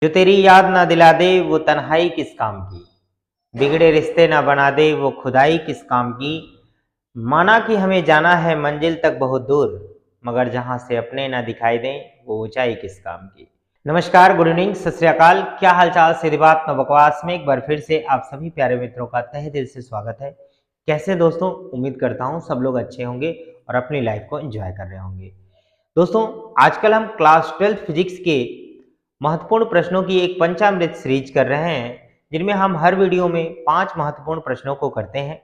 जो तेरी याद ना दिला दे वो तन्हाई किस काम की, बिगड़े रिश्ते ना बना दे वो खुदाई किस काम की। माना कि हमें जाना है मंजिल तक बहुत दूर, मगर जहां से अपने ना दिखाई दें वो ऊंचाई किस काम की। नमस्कार, गुड इवनिंग, सत श्री अकाल। क्या हालचाल, सीधी बात न बकवास में एक बार फिर से आप सभी प्यारे मित्रों का तहे दिल से स्वागत है। कैसे दोस्तों, उम्मीद करता हूँ सब लोग अच्छे होंगे और अपनी लाइफ को एंजॉय कर रहे होंगे। दोस्तों, आजकल हम क्लास 12 फिजिक्स के महत्वपूर्ण प्रश्नों की एक पंचामृत सीरीज कर रहे हैं, जिनमें हम हर वीडियो में 5 महत्वपूर्ण प्रश्नों को करते हैं।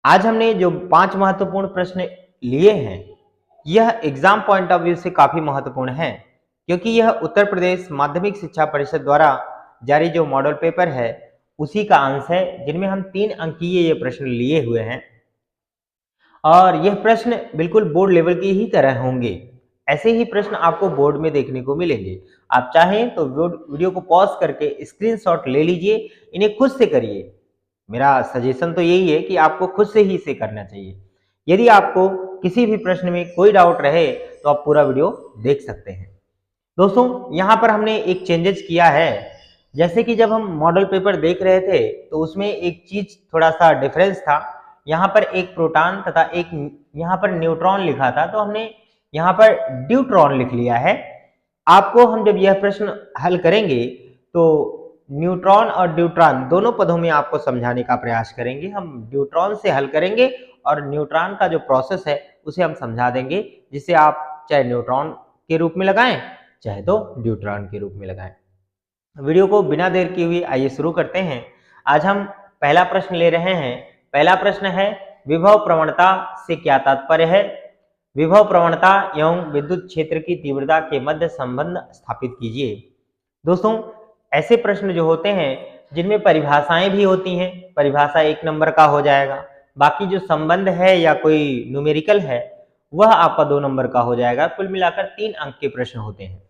आज हमने जो 5 महत्वपूर्ण प्रश्न लिए हैं, यह एग्जाम पॉइंट ऑफ व्यू से काफी महत्वपूर्ण है, क्योंकि यह उत्तर प्रदेश माध्यमिक शिक्षा परिषद द्वारा जारी जो मॉडल पेपर है उसी का अंश है, जिनमें हम 3 अंकीय ये प्रश्न लिए हुए हैं। और यह प्रश्न बिल्कुल बोर्ड लेवल की ही तरह होंगे। ऐसे ही प्रश्न आपको बोर्ड में देखने को मिलेंगे। आप चाहें तो वीडियो को पॉज करके स्क्रीनशॉट ले लीजिए, इन्हें खुद से करिए। मेरा सजेशन तो यही है कि आपको खुद से ही इसे करना चाहिए। यदि आपको किसी भी प्रश्न में कोई डाउट रहे तो आप पूरा वीडियो देख सकते हैं। दोस्तों, यहाँ पर हमने एक चेंजेस किया है। जैसे कि जब हम मॉडल पेपर देख रहे थे तो उसमें एक चीज थोड़ा सा डिफरेंस था। यहाँ पर एक प्रोटॉन तथा एक यहाँ पर न्यूट्रॉन लिखा था, तो हमने यहाँ पर ड्यूट्रॉन लिख लिया है। आपको हम जब यह प्रश्न हल करेंगे तो न्यूट्रॉन और ड्यूट्रॉन दोनों पदों में आपको समझाने का प्रयास करेंगे। हम ड्यूट्रॉन से हल करेंगे और न्यूट्रॉन का जो प्रोसेस है उसे हम समझा देंगे, जिसे आप चाहे न्यूट्रॉन के रूप में लगाएं चाहे तो ड्यूट्रॉन के रूप में लगाएं। वीडियो को बिना देर किए हुए आइए शुरू करते हैं। आज हम पहला प्रश्न ले रहे हैं। पहला प्रश्न है, विभव प्रवणता से क्या तात्पर्य है? विभव प्रवणता एवं विद्युत क्षेत्र की तीव्रता के मध्य संबंध स्थापित कीजिए। दोस्तों, ऐसे प्रश्न जो होते हैं जिनमें परिभाषाएं भी होती हैं, परिभाषा 1 नंबर का हो जाएगा। बाकी जो संबंध है या कोई न्यूमेरिकल है वह आपका 2 नंबर का हो जाएगा। कुल मिलाकर 3 अंक के प्रश्न होते हैं।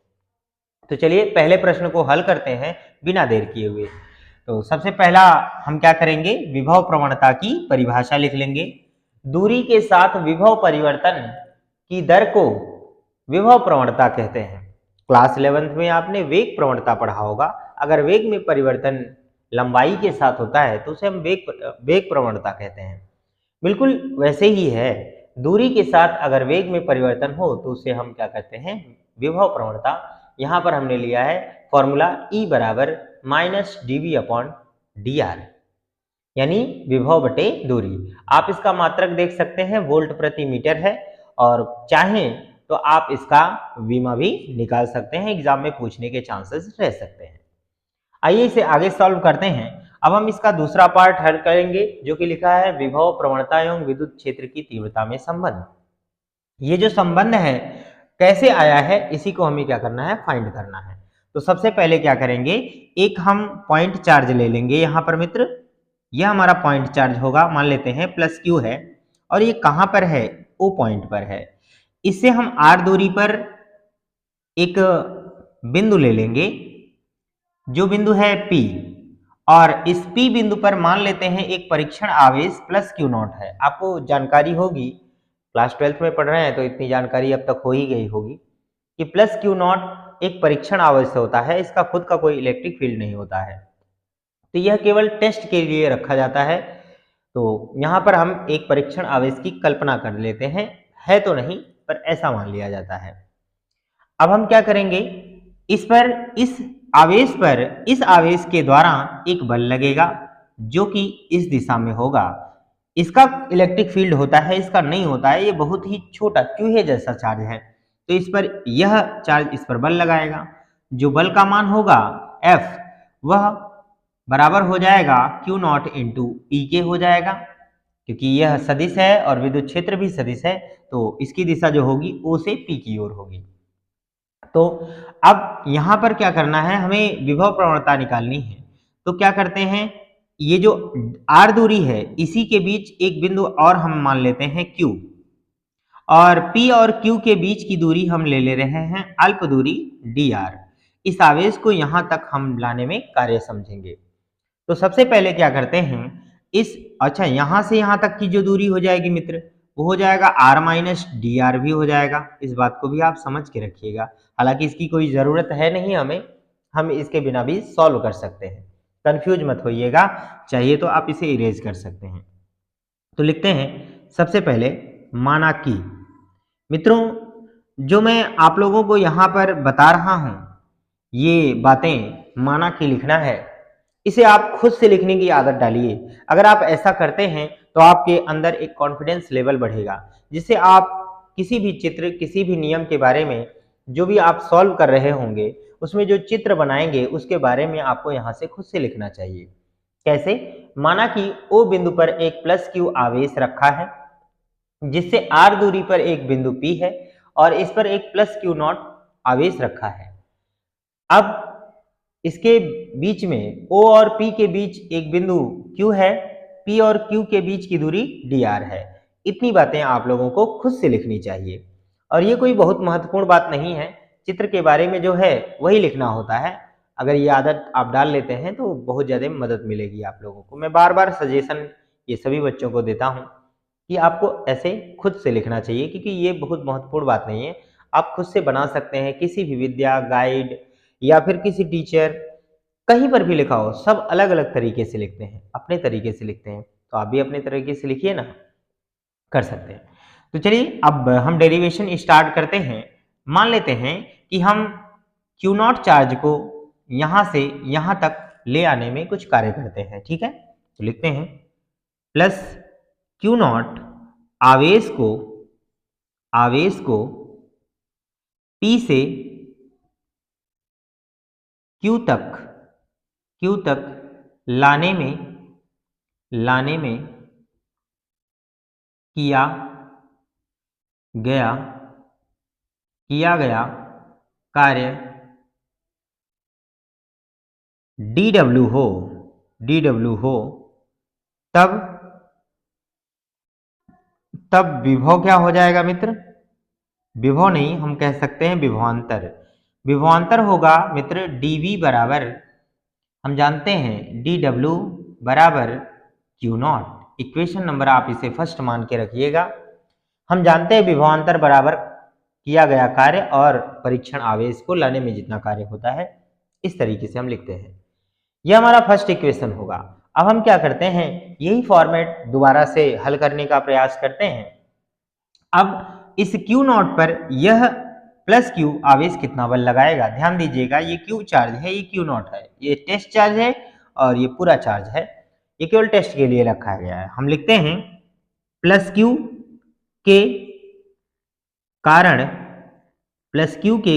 तो चलिए पहले प्रश्न को हल करते हैं बिना देर किए हुए। तो सबसे पहला हम क्या करेंगे, विभव प्रवणता की परिभाषा लिख लेंगे। दूरी के साथ विभव परिवर्तन की दर को विभव प्रवणता कहते हैं। क्लास 11th में आपने वेग प्रवणता पढ़ा होगा। अगर वेग में परिवर्तन लंबाई के साथ होता है तो उसे हम वेग प्रवणता कहते हैं। बिल्कुल वैसे ही है, दूरी के साथ अगर वेग में परिवर्तन हो तो उसे हम क्या कहते हैं, विभव प्रवणता। यहाँ पर हमने लिया है फॉर्मूला E बराबर -dV/dr, यानी विभव बटे दूरी। आप इसका मात्रक देख सकते हैं, वोल्ट प्रति मीटर है, और चाहें तो आप इसका विमा भी निकाल सकते हैं। एग्जाम में पूछने के चांसेस रह सकते हैं। आइए इसे आगे सॉल्व करते हैं। अब हम इसका दूसरा पार्ट हल करेंगे, जो कि लिखा है विभव प्रवणता एवं विद्युत क्षेत्र की तीव्रता में संबंध। ये जो संबंध है कैसे आया है, इसी को हमें क्या करना है, फाइंड करना है। तो सबसे पहले क्या करेंगे, एक हम पॉइंट चार्ज ले लेंगे। यहाँ पर मित्र यह हमारा पॉइंट चार्ज होगा, मान लेते हैं +Q है, और ये कहाँ पर है, O पॉइंट पर है। इससे हम R दूरी पर एक बिंदु ले लेंगे, जो बिंदु है P, और इस P बिंदु पर मान लेते हैं एक परीक्षण आवेश +Q0 है। आपको जानकारी होगी, क्लास 12th में पढ़ रहे हैं तो इतनी जानकारी अब तक हो ही गई होगी कि +Q0 एक परीक्षण आवेश होता है। इसका खुद का कोई इलेक्ट्रिक फील्ड नहीं होता है, तो यह केवल टेस्ट के लिए रखा जाता है। तो यहाँ पर हम एक परीक्षण आवेश की कल्पना कर लेते हैं, है तो नहीं पर ऐसा मान लिया जाता है। अब हम क्या करेंगे, इस आवेश के द्वारा एक बल लगेगा जो कि इस दिशा में होगा। इसका इलेक्ट्रिक फील्ड होता है, इसका नहीं होता है। ये बहुत ही छोटा चूहे जैसा चार्ज है, तो इस पर यह चार्ज इस पर बल लगाएगा। जो बल का मान होगा F, वह बराबर हो जाएगा Q0 इंटू E के हो जाएगा, क्योंकि यह सदिश है और विद्युत क्षेत्र भी सदिश है, तो इसकी दिशा जो होगी O से P की ओर होगी। तो अब यहाँ पर क्या करना है, हमें विभव प्रवणता निकालनी है। तो क्या करते हैं, ये जो R दूरी है इसी के बीच एक बिंदु और हम मान लेते हैं Q, और P और Q के बीच की दूरी हम ले रहे हैं अल्प दूरी dr। इस आवेश को यहाँ तक हम लाने में कार्य समझेंगे। तो सबसे पहले क्या करते हैं, यहाँ से यहाँ तक की जो दूरी हो जाएगी मित्र, वो हो जाएगा R-dr भी हो जाएगा। इस बात को भी आप समझ के रखिएगा, हालांकि इसकी कोई ज़रूरत है नहीं हमें, हम इसके बिना भी सॉल्व कर सकते हैं, कंफ्यूज मत होइएगा, चाहिए तो आप इसे इरेज कर सकते हैं। तो लिखते हैं सबसे पहले माना कि। मित्रों, जो मैं आप लोगों को यहाँ पर बता रहा हूँ, ये बातें माना कि लिखना है, इसे आप खुद से लिखने की आदत डालिए। अगर आप ऐसा करते हैं तो आपके अंदर एक कॉन्फिडेंस लेवल बढ़ेगा, जिससे आप किसी भी चित्र, किसी भी नियम के बारे में जो भी आप सॉल्व कर रहे होंगे, उसमें जो चित्र बनाएंगे उसके बारे में आपको यहाँ से खुद से लिखना चाहिए। कैसे? माना कि O बिंदु पर एक प्लस Q आवेश रखा है, जिससे R दूरी पर एक बिंदु P है और इस पर एक प्लस Q नॉट आवेश रखा है। अब इसके बीच में O और P के बीच एक बिंदु Q है, P और Q के बीच की दूरी dr है। इतनी बातें आप लोगों को खुद से लिखनी चाहिए, और ये कोई बहुत महत्वपूर्ण बात नहीं है, चित्र के बारे में जो है वही लिखना होता है। अगर ये आदत आप डाल लेते हैं तो बहुत ज़्यादा मदद मिलेगी आप लोगों को। मैं बार बार सजेशन ये सभी बच्चों को देता हूँ कि आपको ऐसे खुद से लिखना चाहिए, क्योंकि ये बहुत महत्वपूर्ण बात नहीं है। आप खुद से बना सकते हैं, किसी भी विद्या गाइड या फिर किसी टीचर, कहीं पर भी लिखा हो, सब अलग अलग तरीके से लिखते हैं, अपने तरीके से लिखते हैं, तो आप भी अपने तरीके से लिखिए ना, कर सकते हैं। तो चलिए अब हम डेरिवेशन स्टार्ट करते हैं। मान लेते हैं कि हम Q नॉट चार्ज को यहाँ से यहाँ तक ले आने में कुछ कार्य करते हैं, ठीक है। तो लिखते हैं प्लस Q नॉट आवेश को P से Q तक लाने में किया गया कार्य dw हो, तब विभव क्या हो जाएगा मित्र? विभव नहीं, हम कह सकते हैं विभवांतर। विभवांतर होगा मित्र dv बराबर, हम जानते हैं dw बराबर Q नॉट। इक्वेशन नंबर आप इसे फर्स्ट मान के रखिएगा। हम जानते हैं विभवांतर बराबर किया गया कार्य और परीक्षण आवेश को लाने में जितना कार्य होता है, इस तरीके से हम लिखते हैं। यह हमारा फर्स्ट इक्वेशन होगा। अब हम क्या करते हैं, यही फॉर्मेट दोबारा से हल करने का प्रयास करते हैं। अब इस Q नॉट पर यह प्लस Q आवेश कितना बल लगाएगा? ध्यान दीजिएगा, ये Q चार्ज है, ये Q नॉट है, ये टेस्ट चार्ज है और ये पूरा चार्ज है, ये केवल टेस्ट के लिए रखा गया है। हम लिखते हैं प्लस Q के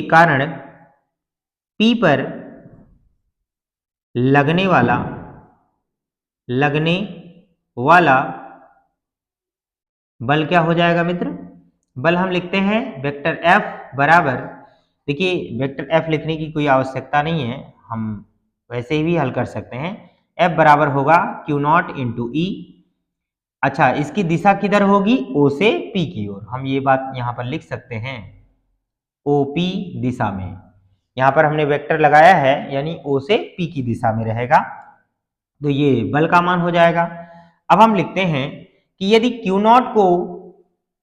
कारण P पर लगने वाला बल क्या हो जाएगा मित्र? बल हम लिखते हैं वेक्टर F बराबर, देखिए वेक्टर F लिखने की कोई आवश्यकता नहीं है, हम वैसे ही भी हल कर सकते हैं। F बराबर होगा Q नॉट इंटू E। अच्छा, इसकी दिशा किधर होगी? O से P की ओर। हम ये बात यहाँ पर लिख सकते हैं OP दिशा में। यहाँ पर हमने वेक्टर लगाया है, यानी O से P की दिशा में रहेगा, तो ये बल का मान हो जाएगा। अब हम लिखते हैं कि यदि Q नॉट को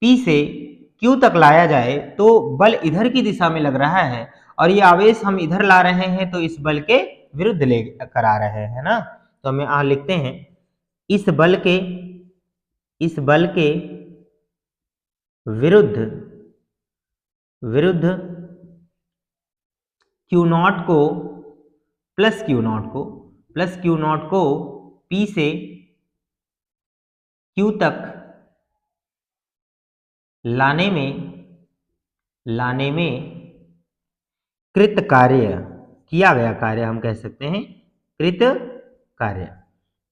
P से Q तक लाया जाए तो बल इधर की दिशा में लग रहा है, और ये आवेश हम इधर ला रहे हैं, तो इस बल के विरुद्ध ले कर आ रहे हैं ना। तो हम यहाँ लिखते हैं इस बल के विरुद्ध Q नॉट को प्लस Q नॉट को P से Q तक लाने में कृत कार्य, किया गया कार्य, हम कह सकते हैं कृत कार्य।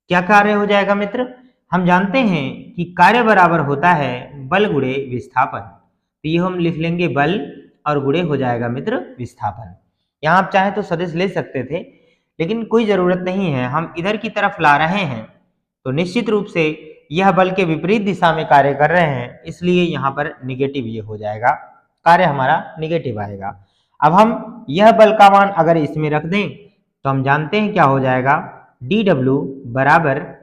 क्या कार्य हो जाएगा मित्र? हम जानते हैं कि कार्य बराबर होता है बल गुणे विस्थापन, तो ये हम लिख लेंगे बल और गुणे हो जाएगा मित्र विस्थापन। यहाँ आप चाहे तो सदिश ले सकते थे, लेकिन कोई जरूरत नहीं है, हम इधर की तरफ ला रहे हैं तो निश्चित रूप से यह बल के विपरीत दिशा में कार्य कर रहे हैं, इसलिए यहाँ पर निगेटिव ये हो जाएगा, कार्य हमारा निगेटिव आएगा। अब हम यह बल का मान अगर इसमें रख दें तो हम जानते हैं क्या हो जाएगा, dw बराबर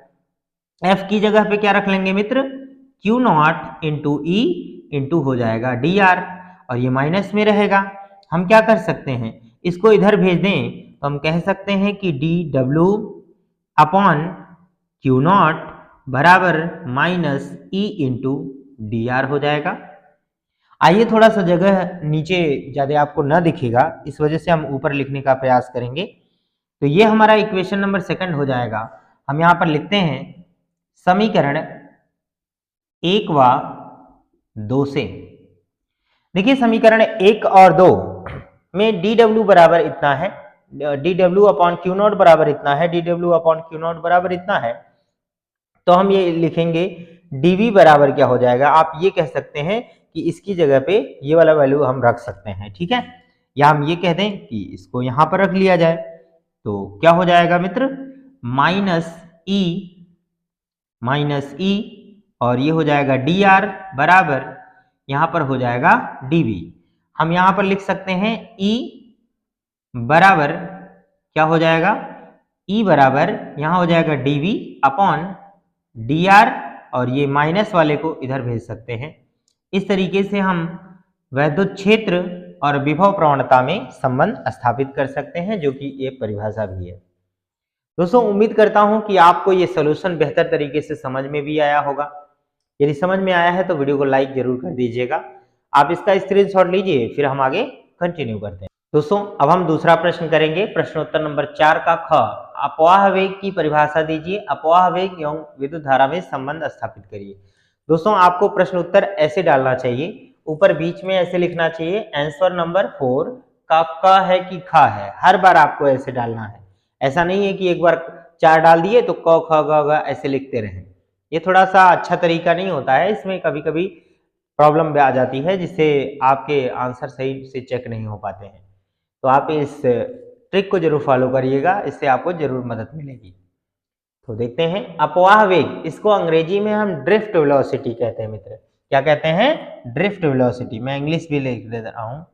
F की जगह पे क्या रख लेंगे मित्र? Q not into E into हो जाएगा dr, और ये माइनस में रहेगा। हम क्या कर सकते हैं, इसको इधर भेज दें तो हम कह सकते हैं कि D W upon Q not बराबर minus E into D R हो जाएगा। आइए थोड़ा सा जगह नीचे ज़्यादा आपको न दिखेगा, इस वजह से हम ऊपर लिखने का प्रयास करेंगे। तो ये हमारा इक्वेशन नंबर सेकंड हो जाएगा। हम यहाँ पर लिखते हैं समीकरण 1 व 2 से। देखिए समीकरण 1 और 2 में डी डब्ल्यू बराबर इतना है, D W upon Q not बराबर इतना है, D W upon Q not बराबर इतना है। तो हम ये लिखेंगे डीवी बराबर क्या हो जाएगा, आप ये कह सकते हैं कि इसकी जगह पे ये वाला वैल्यू हम रख सकते हैं, ठीक है, या हम ये कह दें कि इसको यहां पर रख लिया जाए। तो क्या हो जाएगा मित्र, माइनस ई और ये हो जाएगा डी आर बराबर यहां पर हो जाएगा डीवी। हम यहां पर लिख सकते हैं ई बराबर क्या हो जाएगा, ई बराबर यहां हो जाएगा डीवी अपॉन डी आर और ये माइनस वाले को इधर भेज सकते हैं। इस तरीके से हम वैद्युत क्षेत्र और विभव प्रवणता में संबंध स्थापित कर सकते हैं, जो कि एक परिभाषा भी है। दोस्तों उम्मीद करता हूं कि आपको ये सॉल्यूशन बेहतर तरीके से समझ में भी आया होगा। यदि समझ में आया है तो वीडियो को लाइक जरूर कर दीजिएगा। आप इसका स्क्रीनशॉट लीजिए, फिर हम आगे कंटिन्यू करते हैं। दोस्तों अब हम दूसरा प्रश्न करेंगे, प्रश्नोत्तर नंबर 4 का ख। अपवाह वेग की परिभाषा दीजिए, अपवाह वेग एवं विद्युत धारा में संबंध स्थापित करिए। दोस्तों आपको प्रश्न उत्तर ऐसे डालना चाहिए, ऊपर बीच में ऐसे लिखना चाहिए आंसर नंबर 4 का क है कि ख है, हर बार आपको ऐसे डालना है। ऐसा नहीं है कि एक बार 4 डाल दिए तो क ख ग घ ऐसे लिखते रहें, ये थोड़ा सा अच्छा तरीका नहीं होता है, इसमें कभी कभी प्रॉब्लम भी आ जाती है जिससे आपके आंसर सही से चेक नहीं हो पाते हैं। तो आप इस ट्रिक को जरूर फॉलो करिएगा, इससे आपको जरूर मदद मिलेगी। तो देखते हैं अपवाह वेग, इसको अंग्रेजी में हम ड्रिफ्ट वेलोसिटी कहते हैं मित्र। क्या कहते हैं, ड्रिफ्ट वेलोसिटी। मैं इंग्लिश भी लिख दे रहा हूं,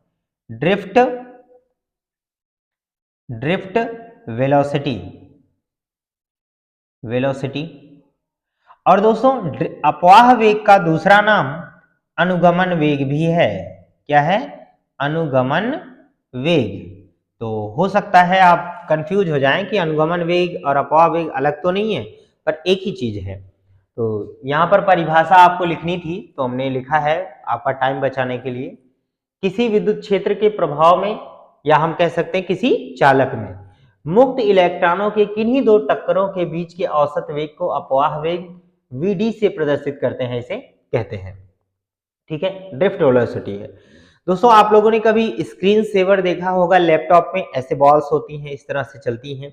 ड्रिफ्ट वेलोसिटी। और दोस्तों अपवाह वेग का दूसरा नाम अनुगमन वेग भी है। क्या है, अनुगमन वेग। तो हो सकता है आप कंफ्यूज हो जाएं कि अनुगमन वेग और अपवाह वेग अलग तो नहीं है, पर एक ही चीज है। तो यहाँ पर परिभाषा आपको लिखनी थी, तो हमने लिखा है आपका टाइम बचाने के लिए। किसी विद्युत क्षेत्र के प्रभाव में, या हम कह सकते हैं किसी चालक में, मुक्त इलेक्ट्रॉनों के किन्हीं दो टक्करों के बीच के औसत वेग को अपवाह वेग वीडी से प्रदर्शित करते हैं, इसे कहते हैं, ठीक है, ड्रिफ्ट वेलोसिटी है। दोस्तों आप लोगों ने कभी स्क्रीन सेवर देखा होगा, लैपटॉप में ऐसे बॉल्स होती हैं, इस तरह से चलती हैं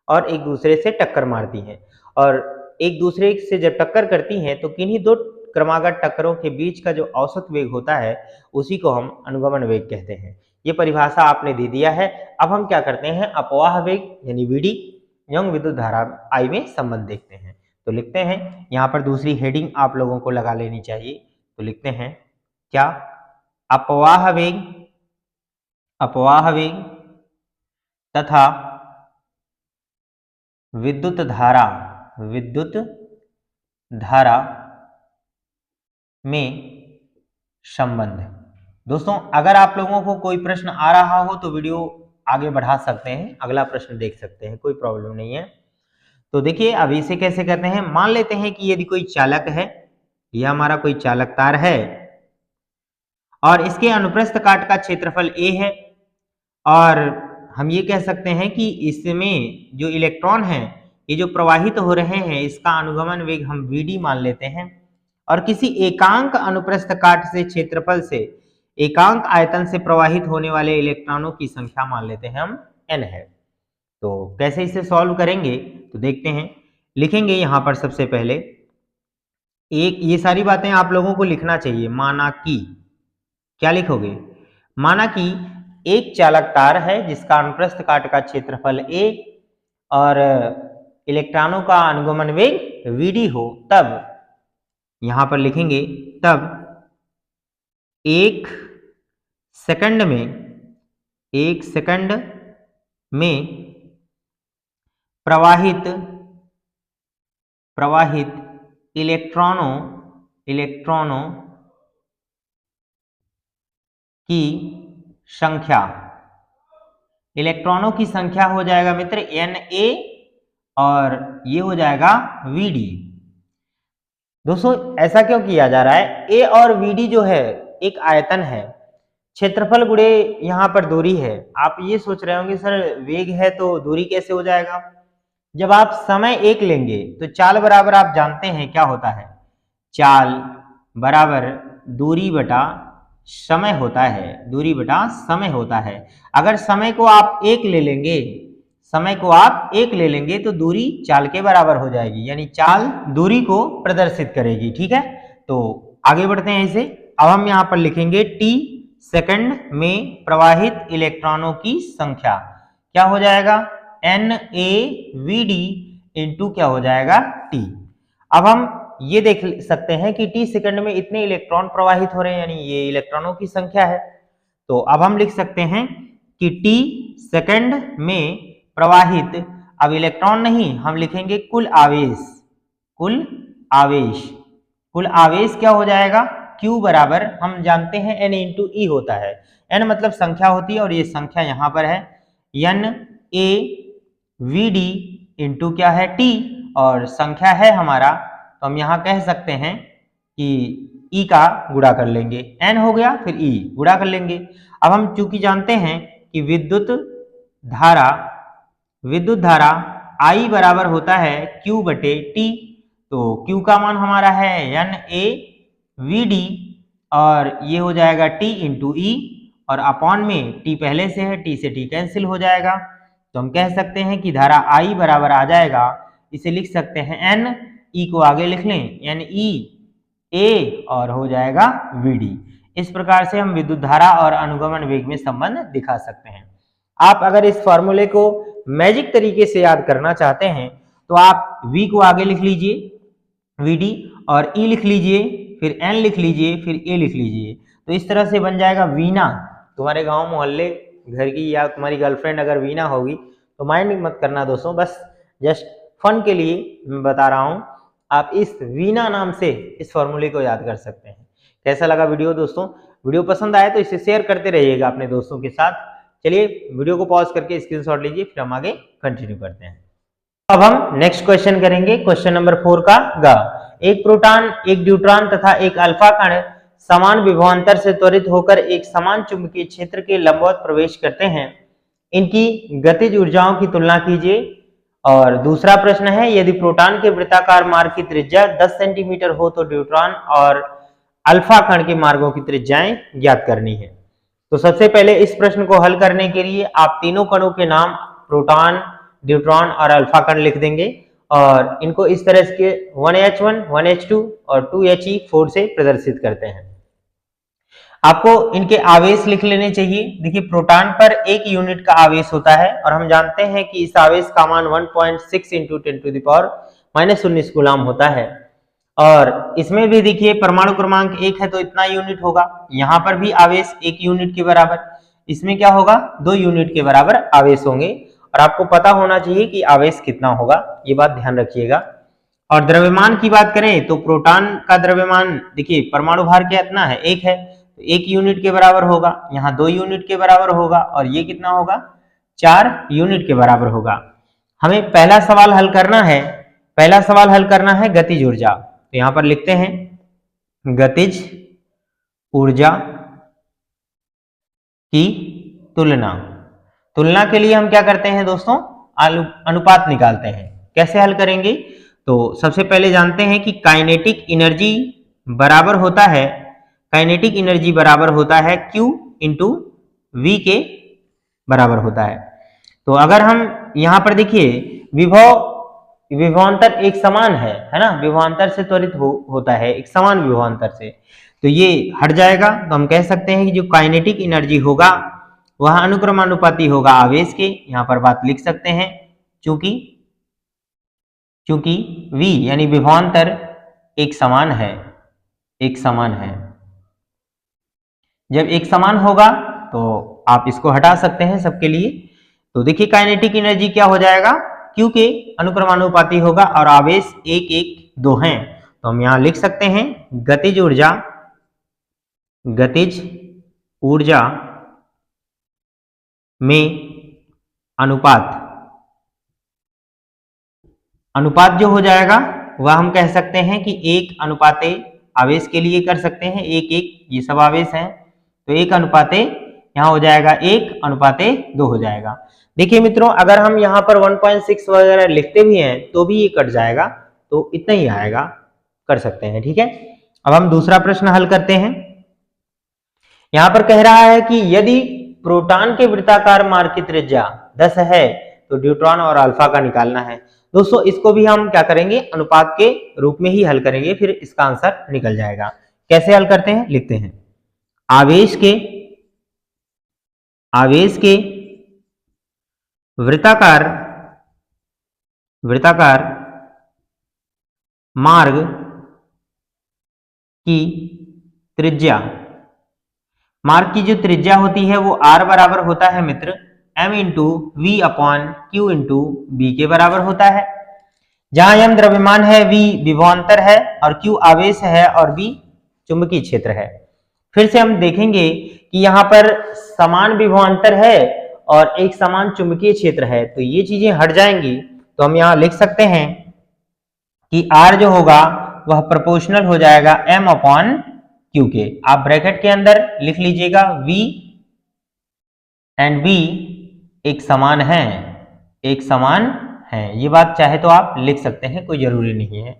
और एक दूसरे से टक्कर मारती हैं, और एक दूसरे से जब टक्कर करती हैं तो किन्हीं दो क्रमागत टक्करों के बीच का जो औसत वेग होता है उसी को हम अनुगमन वेग कहते हैं। ये परिभाषा आपने दे दिया है। अब हम क्या करते हैं, अपवाह वेग यानी वीडी एवं विद्युत धारा आई में संबंध देखते हैं। तो लिखते हैं, यहाँ पर दूसरी हेडिंग आप लोगों को लगा लेनी चाहिए। तो लिखते हैं क्या, अपवाह वेग तथा विद्युत धारा में संबंध। दोस्तों अगर आप लोगों को कोई प्रश्न आ रहा हो तो वीडियो आगे बढ़ा सकते हैं, अगला प्रश्न देख सकते हैं, कोई प्रॉब्लम नहीं है। तो देखिए अब इसे कैसे करते हैं, मान लेते हैं कि यदि कोई चालक है, यह हमारा कोई चालक तार है और इसके अनुप्रस्थ काट का क्षेत्रफल a है, और हम ये कह सकते हैं कि इसमें जो इलेक्ट्रॉन हैं ये जो प्रवाहित हो रहे हैं इसका अनुगमन वेग हम vd मान लेते हैं, और किसी एकांक अनुप्रस्थ काट से क्षेत्रफल से एकांक आयतन से प्रवाहित होने वाले इलेक्ट्रॉनों की संख्या मान लेते हैं हम n है। तो कैसे इसे सॉल्व करेंगे, तो देखते हैं। लिखेंगे यहाँ पर सबसे पहले एक, ये सारी बातें आप लोगों को लिखना चाहिए। माना कि, क्या लिखोगे, माना कि एक चालक तार है जिसका अनुप्रस्थ काट का क्षेत्रफल a और इलेक्ट्रॉनों का अनुगमन वेग vd हो, तब यहां पर लिखेंगे तब एक सेकंड में प्रवाहित इलेक्ट्रॉनों की संख्या इलेक्ट्रॉनों की संख्या हो जाएगा मित्र Na और ये हो जाएगा Vd। दोस्तों ऐसा क्यों किया जा रहा है? A और Vd जो है एक आयतन है, क्षेत्रफल गुणे यहाँ पर दूरी है। आप ये सोच रहे होंगे सर वेग है तो दूरी कैसे हो जाएगा? जब आप समय एक लेंगे तो चाल बराबर आप जानते हैं क्या होता है, चाल बराबर दूरी बटा समय होता है, दूरी बटा समय होता है। अगर समय को आप एक ले लेंगे, समय को आप एक ले लेंगे तो दूरी चाल के बराबर हो जाएगी, यानी चाल दूरी को प्रदर्शित करेगी। ठीक है, तो आगे बढ़ते हैं इसे। अब हम यहाँ पर लिखेंगे t सेकंड में प्रवाहित इलेक्ट्रॉनों की संख्या क्या हो जाएगा, NaVd इंटू क्या हो जाएगा t। अब हम ये देख सकते हैं कि t सेकंड में इतने इलेक्ट्रॉन प्रवाहित हो रहे हैं, यानी ये इलेक्ट्रॉनों की संख्या है। तो अब हम लिख सकते हैं कि t सेकंड में प्रवाहित, अब इलेक्ट्रॉन नहीं, हम लिखेंगे कुल आवेश, कुल आवेश, कुल आवेश क्या हो जाएगा, Q बराबर हम जानते हैं N इंटू E होता है। N मतलब संख्या होती है और ये संख्या यहाँ पर है NaVd इंटू क्या है T, और संख्या है हमारा, तो हम यहाँ कह सकते हैं कि E का गुणा कर लेंगे, N हो गया फिर E गुणा कर लेंगे। अब हम चूंकि जानते हैं कि विद्युत धारा I बराबर होता है Q बटे T, तो Q का मान हमारा है NaVd और ये हो जाएगा T इंटू E, और अपॉन में T पहले से है, T से T कैंसिल हो जाएगा, तो हम कह सकते हैं कि धारा I बराबर आ जाएगा, इसे लिख सकते हैं N, E को आगे लिख लें NeA और हो जाएगा Vd। इस प्रकार से हम विद्युत धारा और अनुगमन वेग में संबंध दिखा सकते हैं। आप अगर इस फॉर्मूले को मैजिक तरीके से याद करना चाहते हैं तो आप V को आगे लिख लीजिए Vd और E लिख लीजिए, फिर N लिख लीजिए, फिर A लिख लीजिए, तो इस तरह से बन जाएगा वीणा। तुम्हारे गांव मोहल्ले घर की या तुम्हारी गर्लफ्रेंड अगर वीणा होगी तो माइंड मत करना दोस्तों, बस जस्ट फन के लिए मैं बता रहा हूं, आप इस वीणा नाम से इस फॉर्मूले को याद कर सकते हैं। कैसा लगा वीडियो दोस्तों? वीडियो पसंद आए तो इसे शेयर करते रहिएगा अपने दोस्तों के साथ। चलिए वीडियो को पॉज करके स्क्रीनशॉट लीजिए, फिर हम आगे कंटिन्यू करते हैं। अब हम नेक्स्ट क्वेश्चन करेंगे, क्वेश्चन नंबर 4 का ग। एक प्रोटॉन, एक न्यूट्रॉन तथा एक अल्फा कण समान विभवांतर से त्वरित होकर एक समान चुंबकीय क्षेत्र के लंबवत प्रवेश करते हैं, इनकी गतिज ऊर्जाओं की तुलना कीजिए। और दूसरा प्रश्न है, यदि प्रोटॉन के वृत्ताकार मार्ग की त्रिज्या 10 सेंटीमीटर हो तो न्यूट्रॉन और अल्फा कण के मार्गों की त्रिज्याएं ज्ञात करनी है। तो सबसे पहले इस प्रश्न को हल करने के लिए आप तीनों कणों के नाम प्रोटॉन, न्यूट्रॉन और अल्फा कण लिख देंगे और इनको इस तरह के 1h1, 1h2 और 2he4 से प्रदर्शित करते हैं। आपको इनके आवेश लिख लेने चाहिए। देखिए प्रोटॉन पर 1 यूनिट का आवेश होता है और हम जानते हैं कि इस आवेश का मान 1.6 इंटू 10⁻⁻19 कूलाम होता है। और इसमें भी देखिए परमाणु क्रमांक 1 है तो इतना यूनिट होगा, यहाँ पर भी आवेश 1 यूनिट के बराबर, इसमें क्या होगा 2 यूनिट के बराबर आवेश होंगे। और आपको पता होना चाहिए कि आवेश कितना होगा, ये बात ध्यान रखिएगा। और द्रव्यमान की बात करें तो प्रोटॉन का द्रव्यमान देखिए परमाणु भार कितना है 1 है, तो 1 यूनिट के बराबर होगा, यहाँ 2 यूनिट के बराबर होगा और ये कितना होगा 4 यूनिट के बराबर होगा। हमें पहला सवाल हल करना है, पहला सवाल हल करना है गतिज ऊर्जा, तो यहाँ पर लिखते हैं गतिज ऊर्जा की तुलना। तुलना के लिए हम क्या करते हैं दोस्तों, अनुपात निकालते हैं। कैसे हल करेंगे, तो सबसे पहले जानते हैं कि काइनेटिक एनर्जी बराबर होता है, काइनेटिक एनर्जी बराबर होता है Q इंटू V के बराबर होता है। तो अगर हम यहाँ पर देखिए विभवांतर एक समान है ना, विभवांतर से त्वरित होता है एक समान विभवांतर से, तो ये हट जाएगा। तो हम कह सकते हैं कि जो काइनेटिक एनर्जी होगा वह अनुक्रमानुपाती होगा आवेश के, यहाँ पर बात लिख सकते हैं चूंकि V यानी विभवांतर एक समान है, एक समान है। जब एक समान होगा तो आप इसको हटा सकते हैं सबके लिए। तो देखिए काइनेटिक एनर्जी क्या हो जाएगा, Q के अनुक्रमानुपाती होगा और आवेश 1, 1, 2 हैं, तो हम यहां लिख सकते हैं गतिज ऊर्जा में अनुपात, अनुपात जो हो जाएगा वह हम कह सकते हैं कि 1 अनुपाते आवेश के लिए कर सकते हैं, 1 1 ये सब आवेश हैं, तो 1 अनुपाते यहाँ हो जाएगा 1 अनुपाते 2 हो जाएगा। देखिए मित्रों, अगर हम यहाँ पर 1.6 वगैरह लिखते भी हैं तो भी ये कट जाएगा, तो इतना ही आएगा, कर सकते हैं। ठीक है, अब हम दूसरा प्रश्न हल करते हैं। यहाँ पर कह रहा है कि यदि प्रोटॉन के वृत्ताकार मार्ग की त्रिज्या 10 है तो न्यूट्रॉन और अल्फा का निकालना है। दोस्तों इसको भी हम क्या करेंगे, अनुपात के रूप में ही हल करेंगे, फिर इसका आंसर निकल जाएगा। कैसे हल करते हैं, लिखते हैं। आवेश के वृत्ताकार मार्ग की त्रिज्या, मार्ग की जो त्रिज्या होती है वो r बराबर होता है मित्र m into v upon q into b के बराबर होता है। जहां m द्रव्यमान है, v विभवांतर है और q आवेश है और b चुंबकीय क्षेत्र है। फिर से हम देखेंगे कि यहाँ पर समान विभवांतर है और एक समान चुंबकीय क्षेत्र है, तो ये चीजें हट जाएंगी। तो हम यहाँ लिख सकते हैं कि r जो होगा वह प्रोपोर्शनल हो जाएगा m अपॉन क्यू के। आप ब्रैकेट के अंदर लिख लीजिएगा v एंड b एक समान है, ये बात चाहे तो आप लिख सकते हैं, कोई जरूरी नहीं है।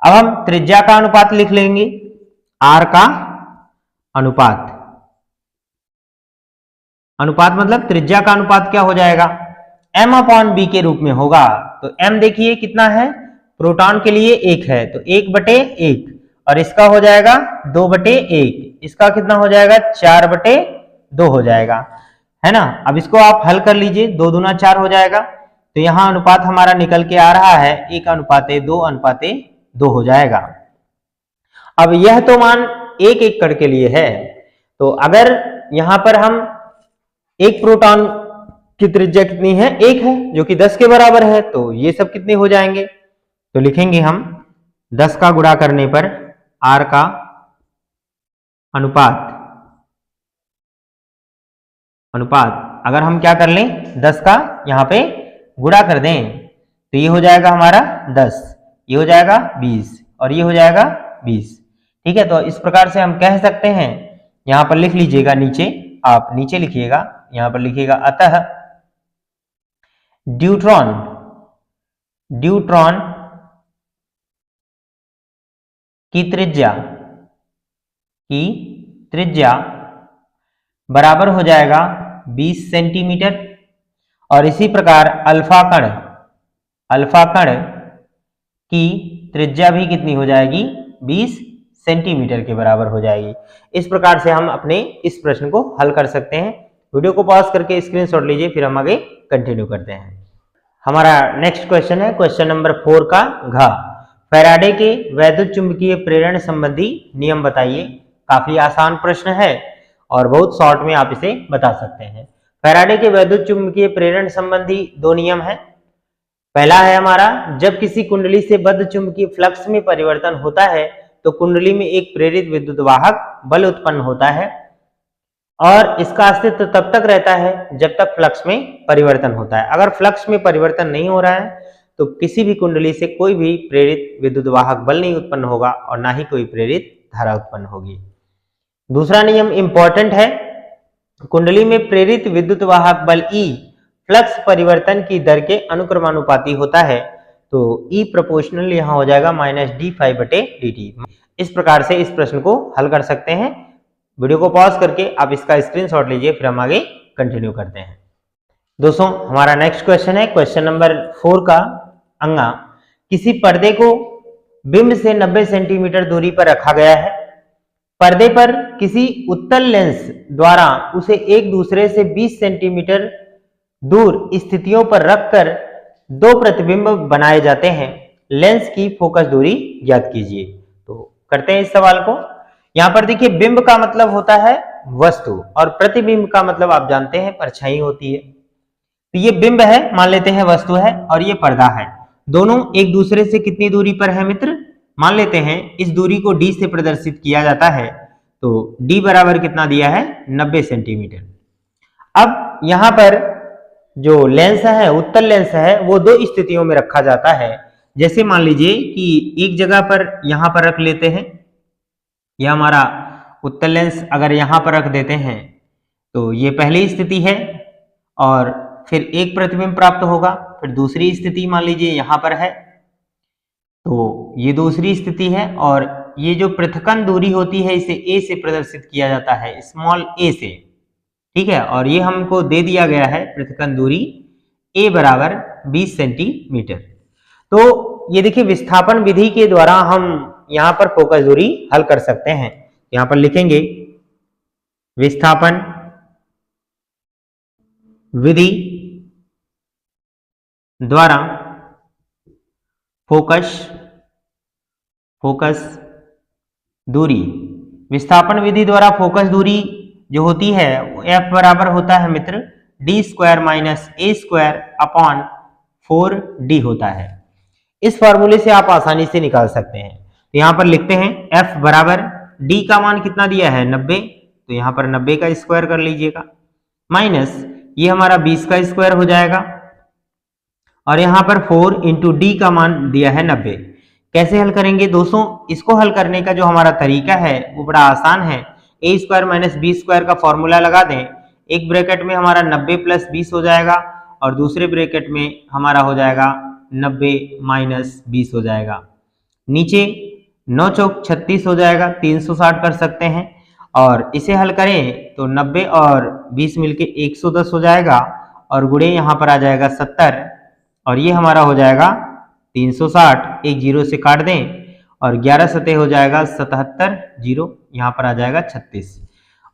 अब हम त्रिज्या का अनुपात लिख लेंगे, r का अनुपात, अनुपात मतलब त्रिज्या का अनुपात क्या हो जाएगा, m अपॉन b के रूप में होगा। तो m देखिए कितना है, प्रोटॉन के लिए 1 है तो 1/1 और इसका हो जाएगा 2/1, इसका कितना हो जाएगा 4/2 हो जाएगा, है ना। अब इसको आप हल कर लीजिए, 2 दूना 4 हो जाएगा, तो यहाँ अनुपात हमारा निकल के आ रहा है 1:2 हो जाएगा। अब यह तो मान 1 एकड़ के लिए है, तो अगर यहाँ पर हम एक प्रोटॉन की त्रिज्या कितनी है, 1 है जो कि 10 के बराबर है, तो ये सब कितने हो जाएंगे, तो लिखेंगे हम 10 का गुणा करने पर r का अनुपात अगर हम क्या कर लें, 10 का यहाँ पे गुणा कर दें तो ये हो जाएगा हमारा 10, ये हो जाएगा 20 और ये हो जाएगा 20। ठीक है, तो इस प्रकार से हम कह सकते हैं, यहाँ पर लिख लीजिएगा नीचे, आप नीचे लिखिएगा, यहाँ पर लिखिएगा अतः ड्यूट्रॉन की त्रिज्या बराबर हो जाएगा 20 सेंटीमीटर और इसी प्रकार अल्फा कण की त्रिज्या भी कितनी हो जाएगी, 20 सेंटीमीटर के बराबर हो जाएगी। इस प्रकार से हम अपने इस प्रश्न को हल कर सकते हैं। वीडियो को पॉज करके स्क्रीनशॉट लीजिए, फिर हम आगे कंटिन्यू करते हैं। हमारा नेक्स्ट क्वेश्चन है क्वेश्चन नंबर 4 का घ, फैराडे के वैद्युत चुंबकीय प्रेरण संबंधी नियम बताइए। काफी आसान प्रश्न है और बहुत शॉर्ट में आप इसे बता सकते हैं। फैराडे के वैद्युत चुंबकीय प्रेरण संबंधी 2 नियम है। पहला है हमारा, जब किसी कुंडली से बद्ध चुंबकीय फ्लक्स में परिवर्तन होता है तो कुंडली में एक प्रेरित विद्युत वाहक बल उत्पन्न होता है और इसका अस्तित्व तब तक रहता है जब तक फ्लक्स में परिवर्तन होता है। अगर फ्लक्स में परिवर्तन नहीं हो रहा है तो किसी भी कुंडली से कोई भी प्रेरित विद्युत वाहक बल नहीं उत्पन्न होगा और ना ही कोई प्रेरित धारा उत्पन्न होगी। दूसरा नियम इंपॉर्टेंट है, कुंडली में प्रेरित विद्युत वाहक बल E फ्लक्स परिवर्तन की दर के अनुक्रमानुपाती होता है, तो E प्रोपोर्शनल यहाँ हो जाएगा -d∅/dt। इस प्रकार से इस प्रश्न को हल कर सकते हैं। वीडियो को पॉज करके आप इसका स्क्रीनशॉट लीजिए, फिर हम आगे कंटिन्यू करते हैं। दोस्तों हमारा नेक्स्ट क्वेश्चन है क्वेश्चन नंबर 4 का अंगा, किसी पर्दे को बिंब से 90 सेंटीमीटर दूरी पर रखा गया है। पर्दे पर किसी उत्तल लेंस द्वारा उसे एक दूसरे से 20 सेंटीमीटर दूर स्थितियों पर रखकर 2 प्रतिबिंब बनाए जाते हैं। लेंस की फोकस दूरी ज्ञात कीजिए। तो करते हैं इस सवाल को। यहाँ पर देखिए, बिंब का मतलब होता है वस्तु और प्रतिबिंब का मतलब आप जानते हैं परछाई होती है। तो ये बिंब है, मान लेते हैं वस्तु है, और ये पर्दा है। दोनों एक दूसरे से कितनी दूरी पर है मित्र, मान लेते हैं इस दूरी को d से प्रदर्शित किया जाता है, तो d बराबर कितना दिया है 90 सेंटीमीटर। अब यहाँ पर जो लेंस है, उत्तल लेंस है, वो दो स्थितियों में रखा जाता है। जैसे मान लीजिए कि एक जगह पर यहां पर रख लेते हैं, यह हमारा उत्तल लेंस अगर यहां पर रख देते हैं तो ये पहली स्थिति है, और फिर एक प्रतिबिंब प्राप्त होगा। फिर दूसरी स्थिति मान लीजिए यहां पर है, तो ये दूसरी स्थिति है, और ये जो पृथक्कन दूरी होती है इसे a से प्रदर्शित किया जाता है, स्मॉल a से, ठीक है। और ये हमको दे दिया गया है पृथक्कन दूरी a बराबर 20 सेंटीमीटर। तो ये देखिए विस्थापन विधि के द्वारा हम यहां पर फोकस दूरी हल कर सकते हैं। यहां पर लिखेंगे विस्थापन विधि द्वारा फोकस दूरी, विस्थापन विधि द्वारा फोकस दूरी जो होती है वो F बराबर होता है मित्र d square minus a square upon 4d होता है। इस फॉर्मूले से आप आसानी से निकाल सकते हैं। तो यहां पर लिखते हैं F बराबर d का मान कितना दिया है 90, तो यहां पर 90 का स्क्वायर कर लीजिएगा, माइनस ये हमारा 20 का स्क्वायर हो जाएगा, और यहां पर 4 इंटू डी का मान दिया है 90। कैसे हल करेंगे दोस्तों? इसको हल करने का जो हमारा तरीका है वो बड़ा आसान है। ए स्क्वायर माइनस बी स्क्वायर का फॉर्मूला लगा दें। एक ब्रैकेट में हमारा 90 प्लस 20 हो जाएगा, और दूसरे ब्रैकेट में हमारा हो जाएगा 90 माइनस 20 हो जाएगा। नीचे 9 चौक 36 हो जाएगा, 360 कर सकते हैं, और इसे हल करें तो 90 और 20 मिलके 110 हो जाएगा, और गुणे यहाँ पर आ जाएगा 70, और ये हमारा हो जाएगा 360, एक जीरो से काट दें, और 11 सतह हो जाएगा 77, जीरो यहाँ पर आ जाएगा 36।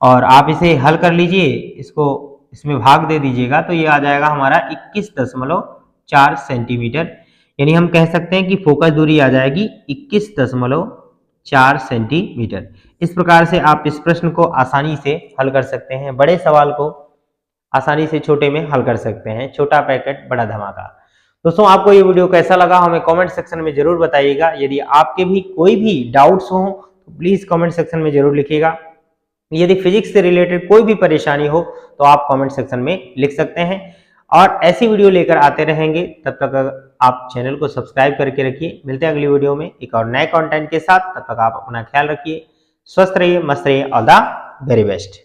और आप इसे हल कर लीजिए, इसको इसमें भाग दे दीजिएगा, तो ये आ जाएगा हमारा 21.4 सेंटीमीटर। यानी हम कह सकते हैं कि फोकस दूरी आ जाएगी 21.4 सेंटीमीटर। इस प्रकार से आप इस प्रश्न को आसानी से हल कर सकते हैं। बड़े सवाल को आसानी से छोटे में हल कर सकते हैं। छोटा पैकेट बड़ा धमाका। दोस्तों आपको ये वीडियो कैसा लगा हमें कमेंट सेक्शन में जरूर बताइएगा। यदि आपके भी कोई भी डाउट्स हो तो प्लीज कमेंट सेक्शन में जरूर लिखिएगा। यदि फिजिक्स से रिलेटेड कोई भी परेशानी हो तो आप कमेंट सेक्शन में लिख सकते हैं, और ऐसी वीडियो लेकर आते रहेंगे। तब तक आप चैनल को सब्सक्राइब करके रखिए। मिलते हैं अगली वीडियो में एक और नए कंटेंट के साथ। तब तक आप अपना ख्याल रखिए, स्वस्थ रहिए, मस्त रहिए। All the very best.